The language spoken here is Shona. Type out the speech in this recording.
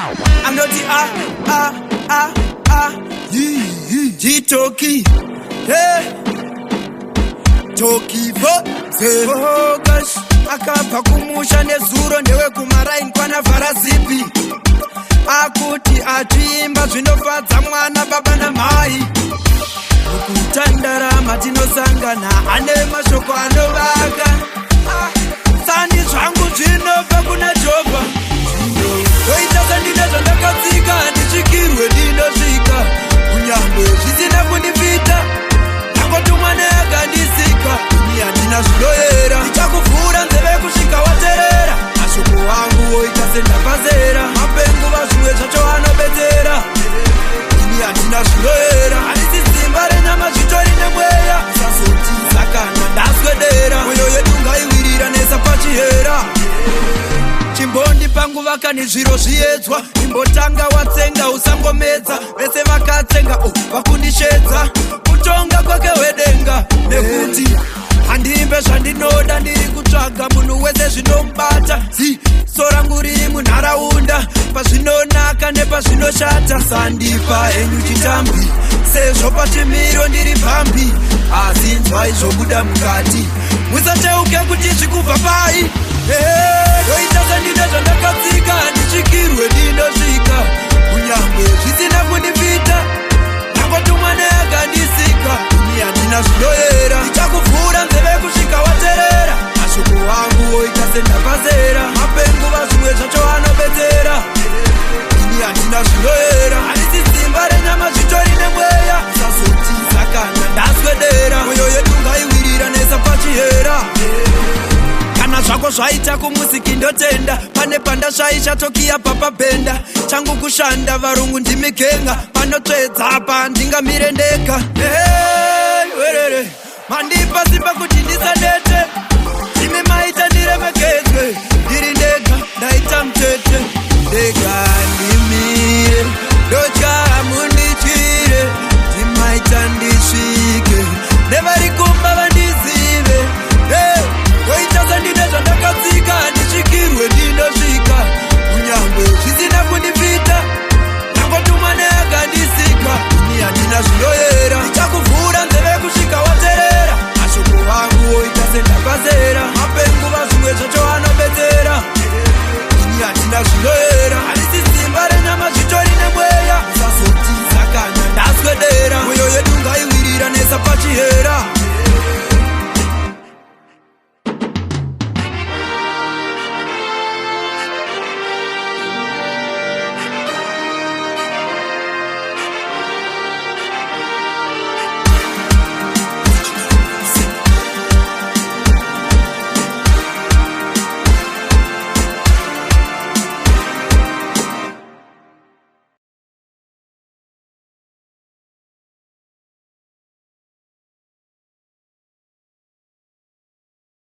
Anoti G-Toki Toki Focus akabva kumusha nezuro ndewe kumaraini kwana vharazipi akuti atiimba zvinofadza mwana baba namai mukutandarama tinosangana ane mashoko anovaka sani zvangu zvinobva kuna Jehovha toita sandine zvandakatsika ndichikirwe ndinosvika kunyangwe zvisina kundipita nangotumwa neakandisika ini handina zvinoyera ndichakuvhura nzeve kusvika waterera mashoko wangu oita sendapazera mapenguva zvimwe zvacho anobetsera ini handina zvinoyera handisi simba renyama zvitori nemweya sasotiza kana ndaswedera mwoyo yedu ngaiwirira nesa pachihera chimbondi panguva kani zviro zviedzwa imbotanga watsenga usangomedza vese vakatsenga vakundishedza kutonga kwake wedenga nekuti handimbe zvandinoda ndiri kutsvaga munhu wese zvinomubata ziso rangu riri munharaunda pazvinonaka nepazvinoshata sandipa henyu chitambi sezvo pachimiro ndiri pambi asi nzwai zvobuda mukati musateuke kuti zvikubva pai toita sandine zvandakatsika ndichikirwe ndinosvika kunyangwe zvisina kundipita nangotumwa neakandisika ini handina zvinoyera ndichakuvhura nzeve kusvika waterera mashoko wangu oita sendapazera mapenguva zvimwe zvacho anobetsera ini handina zvinoyera handisi simba renyama zvitori nemweya sasotiza kana ndaswedera mwoyo yedu ngaiwirira nesa pachihera kana zvako zvaita kumusiki ndotenda pane pandashaisha tokiya papabhenda changu kushanda varungu ndimikenga panotsvedza pa ndingamire ndega werere mandipa simba kuti ndisanete imi maita ndiremekedza